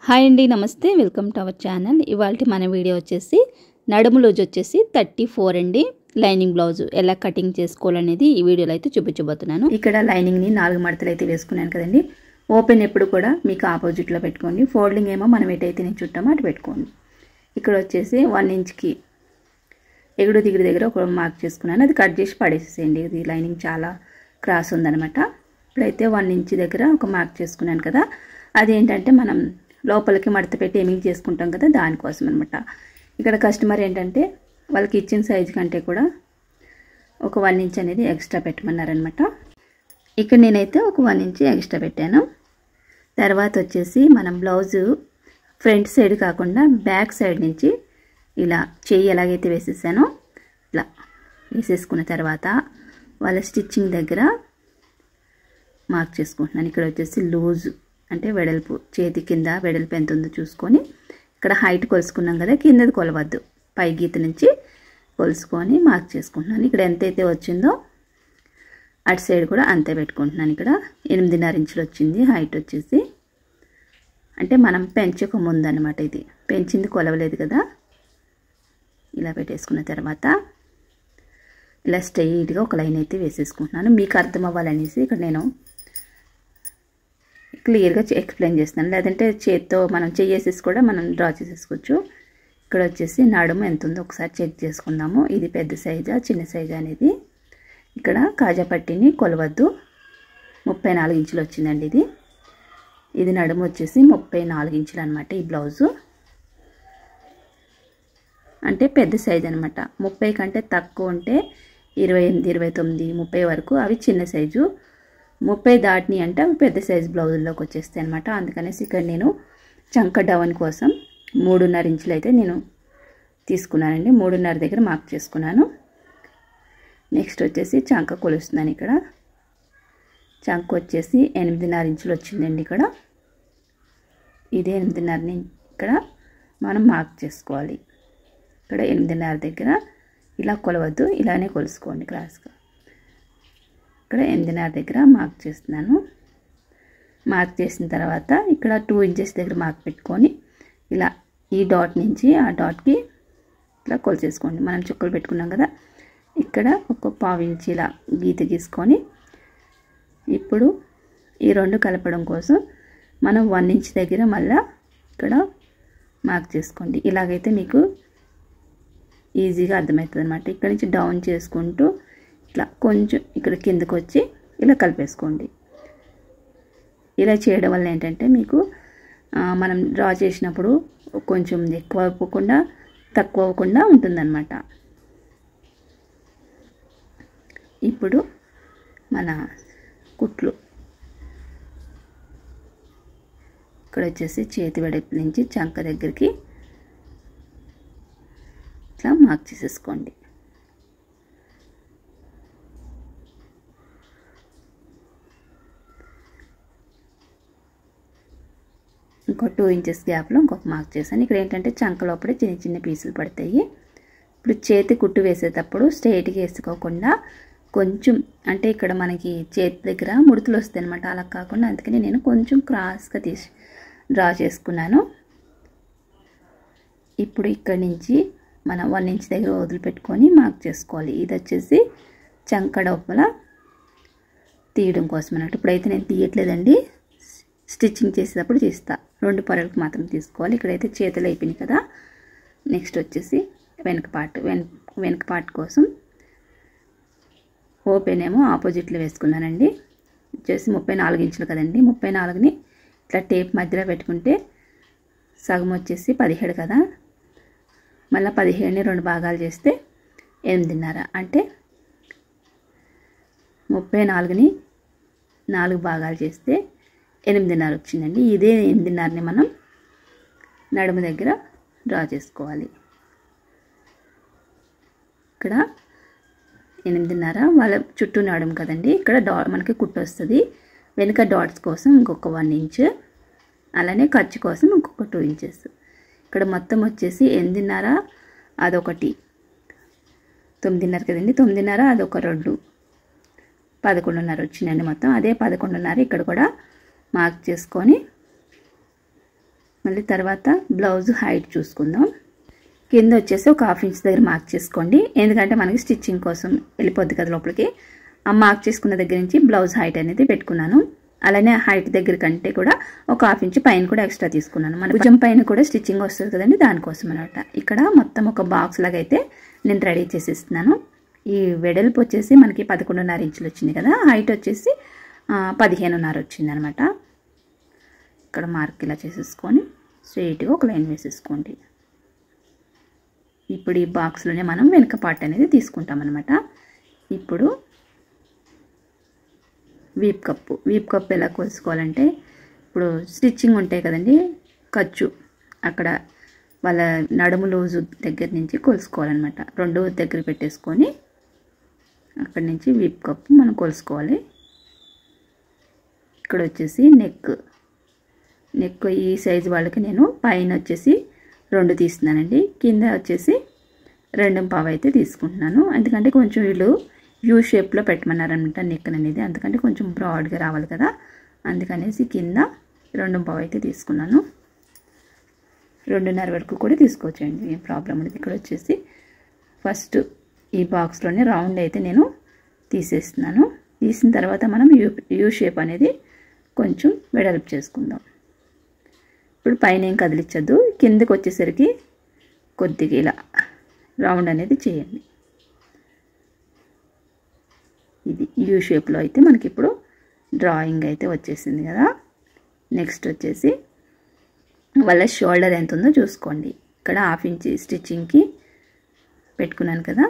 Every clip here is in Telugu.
హాయ్ అండి, నమస్తే. Welcome to our channel. ఇవాళ మన వీడియో వచ్చేసి నడుము లూజ్ వచ్చేసి 34 అండి. లైనింగ్ బ్లౌజ్ ఎలా కటింగ్ చేసుకోవాలనేది ఈ వీడియోలో అయితే చూపించబోతున్నాను. ఇక్కడ లైనింగ్ని 4 మడతలు అయితే వేసుకున్నాను కదండి. ఓపెన్ ఎప్పుడు కూడా మీకు ఆపోజిట్లో పెట్టుకోండి. ఫోల్డింగ్ ఏమో మనం ఎటైతే నేను చుట్టామో అటు పెట్టుకోండి. ఇక్కడ వచ్చేసి 1 ఇంచ్కి ఎగుడు దిగుడు దగ్గర ఒక మార్క్ చేసుకున్నాను. అది కట్ చేసి పడేసేయండి. ఇది లైనింగ్ చాలా క్రాస్ ఉందనమాట. ఇప్పుడైతే 1 ఇంచ్ దగ్గర ఒక మార్క్ చేసుకున్నాను కదా. అదేంటంటే మనం లోపలికి మడత పెట్టి ఎమింగ్ చేసుకుంటాం కదా, దానికోసం అనమాట. ఇక్కడ కస్టమర్ ఏంటంటే వాళ్ళకి ఇచ్చిన సైజు కంటే కూడా ఒక 1 ఇంచ్ అనేది ఎక్స్ట్రా పెట్టమన్నారనమాట. ఇక్కడ నేనైతే ఒక 1 ఇంచ్ ఎక్స్ట్రా పెట్టాను. తర్వాత వచ్చేసి మనం బ్లౌజు ఫ్రంట్ సైడ్ కాకుండా బ్యాక్ సైడ్ నుంచి ఇలా చెయ్యి ఎలాగైతే వేసేసానో ఇట్లా వేసేసుకున్న తర్వాత వాళ్ళ స్టిచ్చింగ్ దగ్గర మార్క్ చేసుకుంటున్నాను. ఇక్కడ వచ్చేసి లూజు అంటే వెడల్పు, చేతి కింద వెడల్పు ఎంత ఉందో చూసుకొని ఇక్కడ హైట్ కొలుసుకున్నాం కదా, కిందది కొలవద్దు, పై గీత నుంచి కొలుసుకొని మార్క్ చేసుకుంటున్నాను. ఇక్కడ ఎంతైతే వచ్చిందో అటు సైడ్ కూడా అంతే పెట్టుకుంటున్నాను. ఇక్కడ 8.5 ఇంచులు వచ్చింది హైట్ వచ్చేసి. అంటే మనం పెంచక ముందు అనమాట, ఇది పెంచింది కొలవలేదు కదా. ఇలా పెట్టేసుకున్న తర్వాత ఇలా స్ట్రైట్గా ఒక లైన్ అయితే వేసేసుకుంటున్నాను. మీకు అర్థం అవ్వాలనేసి ఇక్కడ నేను క్లియర్గా ఎక్స్ప్లెయిన్ చేస్తున్నాను. లేదంటే చేత్తో మనం చేసేసి కూడా మనం డ్రా చేసేసుకోవచ్చు. ఇక్కడ వచ్చేసి నడుము ఎంత ఉందో ఒకసారి చెక్ చేసుకుందాము. ఇది పెద్ద సైజా చిన్న సైజా అనేది. ఇక్కడ కాజా పట్టిని కొలవద్దు, 34 ఇంచులు వచ్చిందండి. ఇది నడుము వచ్చేసి 34 ఇంచులు అనమాట. ఈ బ్లౌజు అంటే పెద్ద సైజు అనమాట. 30 కంటే తక్కువ ఉంటే 28, 29, 30 వరకు అవి చిన్న సైజు. 30 దాటిని అంటే అవి పెద్ద సైజు బ్లౌజుల్లోకి వచ్చేస్తాయి అనమాట. అందుకనేసి ఇక్కడ నేను చంక డౌన్ కోసం 3.5 ఇంచులు అయితే నేను తీసుకున్నానండి. 3.5 దగ్గర మార్క్ చేసుకున్నాను. నెక్స్ట్ వచ్చేసి చంక కొలుస్తున్నాను. ఇక్కడ చంక వచ్చేసి 8.5 ఇంచులు వచ్చిందండి. ఇక్కడ ఇదే 8.5ని ఇక్కడ మనం మార్క్ చేసుకోవాలి. ఇక్కడ 8.5 దగ్గర ఇలా కొలవద్దు, ఇలానే కొలుసుకోండి క్రాస్గా. ఇక్కడ 8.5 దగ్గర మార్క్ చేస్తున్నాను. మార్క్ చేసిన తర్వాత ఇక్కడ 2 ఇంచెస్ దగ్గర మార్క్ పెట్టుకొని ఇలా ఈ డాట్ నుంచి ఆ డాట్కి ఇట్లా కొలిచేసుకోండి. మనం చుక్కలు పెట్టుకున్నాం కదా, ఇక్కడ ఒక 1/4 ఇంచ్ ఇలా గీత గీసుకొని ఇప్పుడు ఈ రెండు కలపడం కోసం మనం 1 ఇంచ్ దగ్గర మళ్ళీ ఇక్కడ మార్క్ చేసుకోండి. ఇలాగైతే మీకు ఈజీగా అర్థమవుతుంది అనమాట. ఇక్కడ నుంచి డౌన్ చేసుకుంటూ ఇట్లా కొంచెం ఇక్కడ కిందకు వచ్చి ఇలా కలిపేసుకోండి. ఇలా చేయడం వల్ల ఏంటంటే మీకు మనం డ్రా చేసినప్పుడు కొంచెం ఎక్కువ అవ్వకుండా తక్కువ అవ్వకుండా ఉంటుందన్నమాట. ఇప్పుడు మన కుట్లు ఇక్కడ వచ్చేసి చేతి వెడల్పు నుంచి చంక దగ్గరికి ఇట్లా మార్క్ చేసేసుకోండి. ఇంకో 2 ఇంచెస్ గ్యాప్లో ఇంకొక మార్క్ చేశాను. ఇక్కడ ఏంటంటే చంక లోపల చిన్న చిన్న పీసులు పడతాయి. ఇప్పుడు చేతి కుట్టు వేసేటప్పుడు స్ట్రైట్గా వేసుకోకుండా కొంచెం అంటే ఇక్కడ మనకి చేతి దగ్గర ముడతలు వస్తాయి అనమాట. అలా కాకుండా అందుకని నేను కొంచెం క్రాస్గా తీసి డ్రా చేసుకున్నాను. ఇప్పుడు ఇక్కడి నుంచి మనం 1 ఇంచ్ దగ్గర వదిలిపెట్టుకొని మార్క్ చేసుకోవాలి. ఇది వచ్చేసి చంక లోపల తీయడం కోసం అన్నట్టు. ఇప్పుడైతే నేను తీయట్లేదండి, స్టిచ్చింగ్ చేసేటప్పుడు తీస్తా. 2 పొరలకు మాత్రం తీసుకోవాలి. ఇక్కడైతే చేతులు అయిపోయినాయి కదా. నెక్స్ట్ వచ్చేసి వెనక పార్ట్ కోసం ఓపెన్ ఏమో ఆపోజిట్లో వేసుకున్నానండి. వచ్చేసి 34 ఇంచులు కదండి. 34ని ఇట్లా టేప్ మధ్యలో పెట్టుకుంటే సగం వచ్చేసి 17 కదా. మళ్ళీ 17ని 2 భాగాలు చేస్తే 8.5 అంటే 34ని 4 భాగాలు చేస్తే 8.5 వచ్చిందండి. ఇదే 8.5ని మనం నడుము దగ్గర డ్రా చేసుకోవాలి. ఇక్కడ 8.5 వాళ్ళ చుట్టూ నడుము కదండి. ఇక్కడ మనకి కుట్టు వస్తుంది. వెనుక డాట్స్ కోసం ఇంకొక 1 ఇంచ్, అలానే ఖర్చు కోసం ఇంకొక 2 ఇంచెస్. ఇక్కడ మొత్తం వచ్చేసి 8.5 అదొకటి 9.5 కదండి. 9.5 అదొక 2 11.5 వచ్చిందండి మొత్తం. అదే 11.5 ఇక్కడ కూడా మార్క్ చేసుకొని మళ్ళీ తర్వాత బ్లౌజ్ హైట్ చూసుకుందాం. కింద వచ్చేసి ఒక 1/2 ఇంచ్ దగ్గర మార్క్ చేసుకోండి, ఎందుకంటే మనకి స్టిచ్చింగ్ కోసం వెళ్ళిపోద్ది కదా లోపలికి. ఆ మార్క్ చేసుకున్న దగ్గర నుంచి బ్లౌజ్ హైట్ అనేది పెట్టుకున్నాను. అలానే హైట్ దగ్గర కంటే కూడా ఒక 1/2 ఇంచ్ పైన కూడా ఎక్స్ట్రా తీసుకున్నాను. మన భుజం పైన కూడా స్టిచ్చింగ్ వస్తుంది కదండి, దానికోసం అనమాట. ఇక్కడ మొత్తం ఒక బాక్స్ లాగా అయితే నేను రెడీ చేసేస్తున్నాను. ఈ వెడల్పు వచ్చేసి మనకి 11.5 ఇంచులు వచ్చింది కదా, హైట్ వచ్చేసి 15.5 వచ్చింది అనమాట. ఇక్కడ మార్క్ ఇలా చేసేసుకొని స్ట్రైట్గా ఒక లైన్ వేసేసుకోండి. ఇప్పుడు ఈ బాక్స్లోనే మనం వెనక పార్ట్ అనేది తీసుకుంటాం అనమాట. ఇప్పుడు వీప్ కప్పు ఎలా కొలుసుకోవాలంటే, ఇప్పుడు స్టిచ్చింగ్ ఉంటాయి కదండి, ఖర్చు అక్కడ వాళ్ళ నడుము లూజు దగ్గర నుంచి కొలుసుకోవాలన్నమాట. 2 దగ్గర పెట్టేసుకొని అక్కడి నుంచి వీప్ కప్పు మనం కొలుసుకోవాలి. ఇక్కడ వచ్చేసి నెక్ ఈ సైజు వాళ్ళకి నేను పైన వచ్చేసి 2 తీస్తున్నానండి, కింద వచ్చేసి 2.25 అయితే తీసుకుంటున్నాను. ఎందుకంటే కొంచెం వీళ్ళు యూ షేప్లో పెట్టమన్నారనమాట నెక్ అనేది, అందుకంటే కొంచెం బ్రాడ్గా రావాలి కదా, అందుకనేసి కింద 2.25 అయితే తీసుకున్నాను. 2.5 వరకు కూడా తీసుకోవచ్చండి, ఏం ప్రాబ్లం లేదు. ఇక్కడ వచ్చేసి ఫస్ట్ ఈ బాక్స్లోనే రౌండ్ అయితే నేను తీసేస్తున్నాను. తీసిన తర్వాత మనం యూ షేప్ అనేది కొంచెం వెడల్పు చేసుకుందాం. ఇప్పుడు పైన ఏం కదిలించద్దు, కిందకి వచ్చేసరికి కొద్దిగా ఇలా రౌండ్ అనేది చేయండి. ఇది యూ షేప్లో అయితే మనకి ఇప్పుడు డ్రాయింగ్ అయితే వచ్చేసింది కదా. నెక్స్ట్ వచ్చేసి వాళ్ళ షోల్డర్ ఎంత ఉందో చూసుకోండి. ఇక్కడ 1/2 ఇంచ్ స్టిచ్చింగ్కి పెట్టుకున్నాను కదా,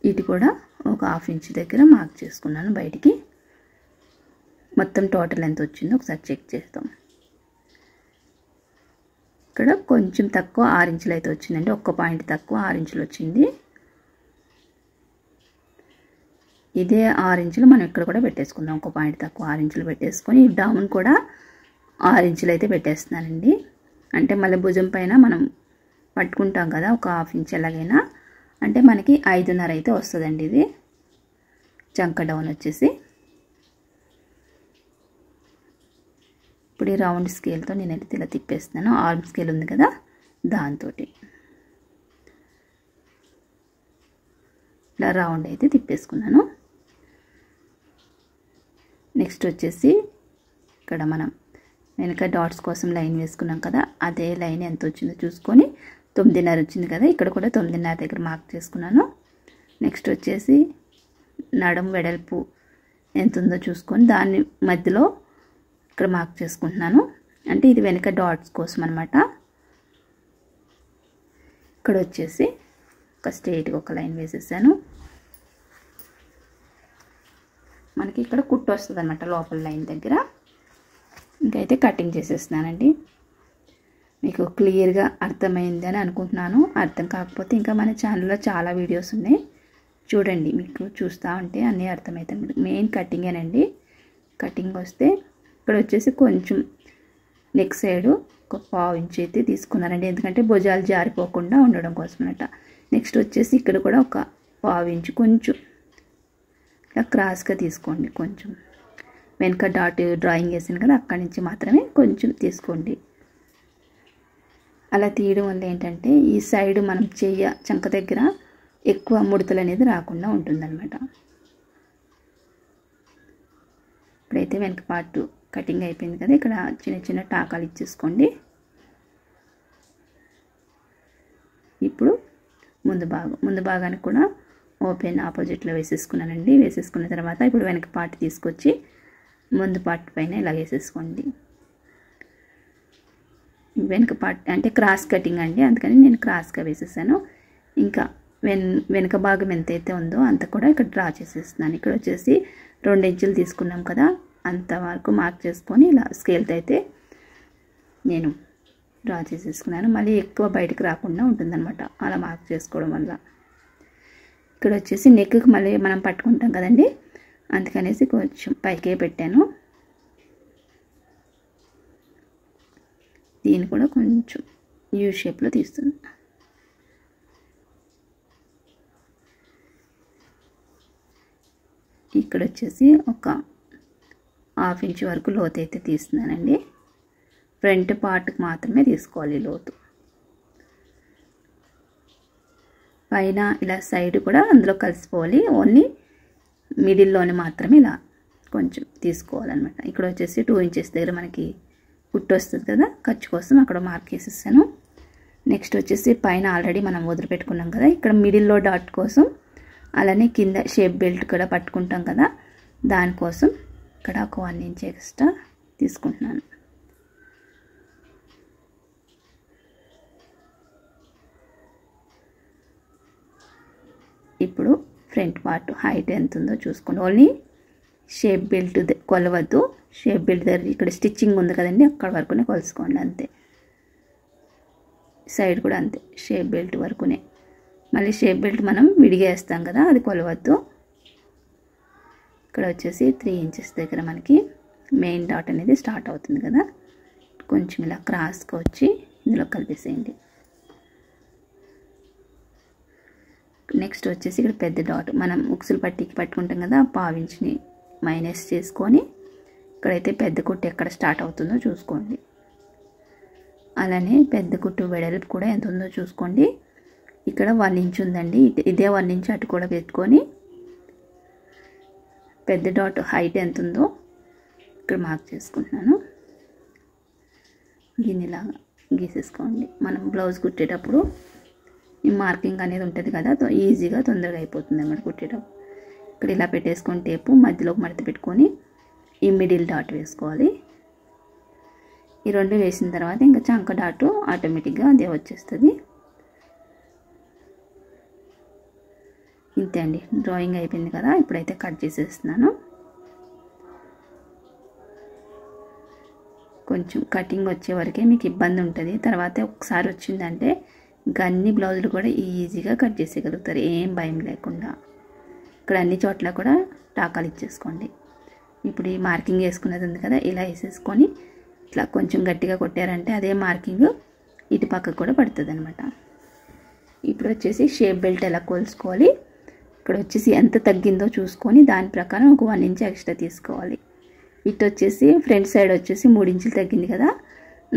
ఇది కూడా ఒక 1/2 ఇంచ్ దగ్గర మార్క్ చేసుకున్నాను బయటికి. మొత్తం టోటల్ ఎంత వచ్చిందో ఒకసారి చెక్ చేద్దాం. ఇక్కడ కొంచెం తక్కువ 6 ఇంచులు అయితే వచ్చిందండి, 1 పాయింట్ తక్కువ 6 ఇంచులు వచ్చింది. ఇదే 6 ఇంచులు మనం ఇక్కడ కూడా పెట్టేసుకుందాం, 1 పాయింట్ తక్కువ 6 ఇంచులు పెట్టేసుకొని డౌన్ కూడా 6 ఇంచులు అయితే పెట్టేస్తున్నానండి. అంటే మళ్ళీ భుజం పైన మనం పట్టుకుంటాం కదా ఒక 1/2 ఇంచ్ ఎలాగైనా, అంటే మనకి 5.5 అయితే వస్తుందండి. ఇది చంక డౌన్ వచ్చేసి. ఇప్పుడు ఈ రౌండ్ స్కేల్తో నేనైతే ఇలా తిప్పేస్తున్నాను, ఆర్మ్ స్కేల్ ఉంది కదా దాంతో ఇలా రౌండ్ అయితే తిప్పేసుకున్నాను. నెక్స్ట్ వచ్చేసి ఇక్కడ మనం వెనక డాట్స్ కోసం లైన్ వేసుకున్నాం కదా, అదే లైన్ ఎంత వచ్చిందో చూసుకొని 9.5 వచ్చింది కదా, ఇక్కడ కూడా 9.5 దగ్గర మార్క్ చేసుకున్నాను. నెక్స్ట్ వచ్చేసి నడుం వెడల్పు ఎంత ఉందో చూసుకొని దాని మధ్యలో ఇక్కడ మార్క్ చేసుకుంటున్నాను, అంటే ఇది వెనక డాట్స్ కోసం అనమాట. ఇక్కడ వచ్చేసి ఒక స్ట్రైట్గా ఒక లైన్ వేసేసాను. మనకి ఇక్కడ కుట్టు వస్తుంది అనమాట లోపల లైన్ దగ్గర. ఇంకైతే కటింగ్ చేసేస్తున్నానండి. మీకు క్లియర్గా అర్థమైంది అని అనుకుంటున్నాను. అర్థం కాకపోతే ఇంకా మన ఛానల్లో చాలా వీడియోస్ ఉన్నాయి చూడండి, మీకు చూస్తూ ఉంటే అన్నీ అర్థమవుతాయి. మెయిన్ కటింగేనండి. కటింగ్ వస్తే ఇక్కడ వచ్చేసి కొంచెం నెక్ సైడు ఒక 1/2 ఇంచ్ అయితే తీసుకున్నానండి, ఎందుకంటే భుజాలు జారిపోకుండా ఉండడం కోసం అనమాట. నెక్స్ట్ వచ్చేసి ఇక్కడ కూడా ఒక 1/2 ఇంచ్ కొంచెం ఇలా క్రాస్గా తీసుకోండి. కొంచెం వెనక డాట్ డ్రాయింగ్ వేసాను కదా, అక్కడి నుంచి మాత్రమే కొంచెం తీసుకోండి. అలా తీయడం వల్ల ఏంటంటే ఈ సైడ్ మనం చంక దగ్గర ఎక్కువ ముడతలు అనేది రాకుండా ఉంటుందన్నమాట. ఇప్పుడైతే వెనక పార్ట్ కటింగ్ అయిపోయింది కదా, ఇక్కడ చిన్న చిన్న టాకాలు ఇచ్చేసుకోండి. ఇప్పుడు ముందు భాగానికి కూడా ఓపెన్ ఆపోజిట్లో వేసేసుకున్నానండి. వేసేసుకున్న తర్వాత ఇప్పుడు వెనక పార్ట్ తీసుకొచ్చి ముందు పార్ట్ పైన ఇలా వేసేసుకోండి. వెనక పార్ట్ అంటే క్రాస్ కటింగ్ అండి, అందుకని నేను క్రాస్గా వేసేసాను. ఇంకా వెనక భాగం ఎంతైతే ఉందో అంత కూడా ఇక్కడ డ్రా చేసేస్తున్నాను. ఇక్కడ వచ్చేసి 2 ఇంచులు తీసుకున్నాం కదా, అంతవరకు మార్క్ చేసుకొని ఇలా స్కేల్తో అయితే నేను డ్రా చేసేసుకున్నాను. మళ్ళీ ఎక్కువ బయటకు రాకుండా ఉంటుందన్నమాట అలా మార్క్ చేసుకోవడం వల్ల. ఇక్కడ వచ్చేసి నెక్కి మళ్ళీ మనం పట్టుకుంటాం కదండి, అందుకనేసి కొంచెం పైకే పెట్టాను. దీన్ని కూడా కొంచెం యూ షేప్లో తీస్తుంది. ఇక్కడ వచ్చేసి ఒక 1/2 ఇంచ్ వరకు లోతు అయితే తీస్తున్నానండి. ఫ్రంట్ పార్ట్కి మాత్రమే తీసుకోవాలి లోతు. పైన ఇలా సైడ్ కూడా అందులో కలిసిపోవాలి. ఓన్లీ మిడిల్లోనే మాత్రమే ఇలా కొంచెం తీసుకోవాలన్నమాట. ఇక్కడ వచ్చేసి 2 ఇంచెస్ దగ్గర మనకి కుట్టు వస్తుంది కదా, ఖర్చు కోసం అక్కడ మార్క్ చేసేసాను. నెక్స్ట్ వచ్చేసి పైన ఆల్రెడీ మనం వదిలిపెట్టుకున్నాం కదా, ఇక్కడ మిడిల్లో డాట్ కోసం, అలానే కింద షేప్ బెల్ట్ కూడా పట్టుకుంటాం కదా, దానికోసం ఇక్కడ ఒక 1 ఇంచ్ ఎక్స్ట్రా తీసుకుంటున్నాను. ఇప్పుడు ఫ్రంట్ పార్ట్ హైట్ ఎంత ఉందో చూసుకోండి. ఓన్లీ షేప్ బెల్ట్ కొలవద్దు. షేప్ బెల్ట్ దగ్గర ఇక్కడ స్టిచ్చింగ్ ఉంది కదండి, అక్కడ వరకునే కొలుసుకోండి అంతే. సైడ్ కూడా అంతే, షేప్ బెల్ట్ వరకునే. మళ్ళీ షేప్ బెల్ట్ మనం విడిగా వేస్తాం కదా, అది కొలవద్దు. ఇక్కడ వచ్చేసి 3 ఇంచెస్ దగ్గర మనకి మెయిన్ డాట్ అనేది స్టార్ట్ అవుతుంది కదా, కొంచెం ఇలా క్రాస్గా వచ్చి ఇందులో కలిపేసేయండి. నెక్స్ట్ వచ్చేసి ఇక్కడ పెద్ద డాట్ మనం ఉక్సులు పట్టికి పట్టుకుంటాం కదా, 1/2 ఇంచ్ని మైనస్ చేసుకొని ఇక్కడైతే పెద్ద కుట్టు ఎక్కడ స్టార్ట్ అవుతుందో చూసుకోండి. అలానే పెద్ద కుట్టు వెడల్పు కూడా ఎంత ఉందో చూసుకోండి. ఇక్కడ 1 ఇంచ్ ఉందండి, ఇదే 1 ఇంచ్ అటు కూడా పెట్టుకొని పెద్ద డాట్ హైట్ ఎంత ఉందో ఇక్కడ మార్క్ చేసుకుంటున్నాను. గిన్నెలాగా గీసేసుకోండి. మనం బ్లౌజ్ కుట్టేటప్పుడు ఈ మార్కింగ్ అనేది ఉంటుంది కదా, ఈజీగా తొందరగా అయిపోతుంది అన్నమాట కుట్టేటప్పుడు. ఇక్కడ ఇలా పెట్టేసుకొని టేపు మధ్యలో మడత పెట్టుకొని ఈ మిడిల్ డాట్ వేసుకోవాలి. ఈ 2 వేసిన తర్వాత ఇంకా చంక డాటు ఆటోమేటిక్గా అదే వచ్చేస్తుంది. ఇంతే అండి, డ్రాయింగ్ అయిపోయింది కదా. ఇప్పుడైతే కట్ చేసేస్తున్నాను. కొంచెం కటింగ్ వచ్చే వరకే మీకు ఇబ్బంది ఉంటుంది, తర్వాత ఒకసారి వచ్చిందంటే ఇంకా అన్ని బ్లౌజులు కూడా ఈజీగా కట్ చేసేయగలుగుతారు ఏం భయం లేకుండా. ఇక్కడ అన్ని చోట్ల కూడా టాకాలు ఇచ్చేసుకోండి. ఇప్పుడు ఈ మార్కింగ్ వేసుకున్నది ఉంది కదా, ఇలా వేసేసుకొని ఇట్లా కొంచెం గట్టిగా కొట్టారంటే అదే మార్కింగ్ ఇటు పక్కకు కూడా పడుతుంది అనమాట. ఇప్పుడు వచ్చేసి షేప్ బెల్ట్ ఎలా కొలుసుకోవాలి, ఇక్కడ వచ్చేసి ఎంత తగ్గిందో చూసుకొని దాని ప్రకారం ఒక 1 ఇంచ్ ఎక్స్ట్రా తీసుకోవాలి. ఇటు వచ్చేసి ఫ్రంట్ సైడ్ వచ్చేసి 3 ఇంచులు తగ్గింది కదా,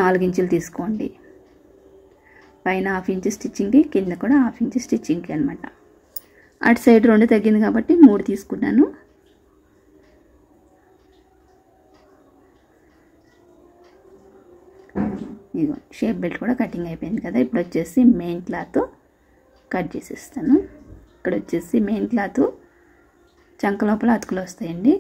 4 ఇంచులు తీసుకోండి. పైన 1/2 ఇంచ్ స్టిచ్చింగ్కి, కింద కూడా 1/2 ఇంచ్ స్టిచ్చింగ్కి అనమాట. అటు సైడ్ 2 తగ్గింది కాబట్టి 3 తీసుకున్నాను. ఇదిగో షేప్ బెల్ట్ కూడా కటింగ్ అయిపోయింది కదా. ఇప్పుడు వచ్చేసి మెయిన్ క్లాత్ కట్ చేసేస్తాను. ఇక్కడ వచ్చేసి మెయిన్ క్లాత్ చంక లోపల అతుకులు వస్తాయండి.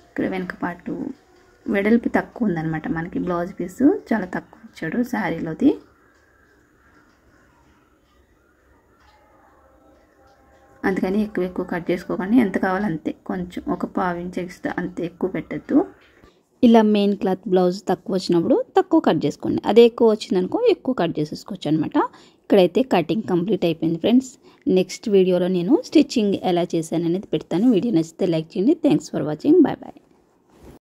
ఇక్కడ వెనక పాటు వెడల్పు తక్కువ ఉందన్నమాట, మనకి బ్లౌజ్ పీసు చాలా తక్కువ ఇచ్చాడు శారీలోది. అందుకని ఎక్కువ కట్ చేసుకోకండి, ఎంత కావాలంతే, కొంచెం ఒక 1/2 ఇంచ్ ఎక్స్ట్రా, అంతే, ఎక్కువ పెట్టద్దు. ఇలా మెయిన్ క్లాత్ బ్లౌజ్ తక్కువ వచ్చినప్పుడు తక్కువ కట్ చేసుకోండి, అదే ఎక్కువ వచ్చిందనుకో ఎక్కువ కట్ చేసేసుకోవచ్చు అనమాట. ఇక్కడైతే కటింగ్ కంప్లీట్ అయిపోయింది ఫ్రెండ్స్. నెక్స్ట్ వీడియోలో నేను స్టిచ్చింగ్ ఎలా చేశాను అనేది పెడతాను. వీడియో నచ్చితే లైక్ చేయండి. Thanks for watching. Bye bye.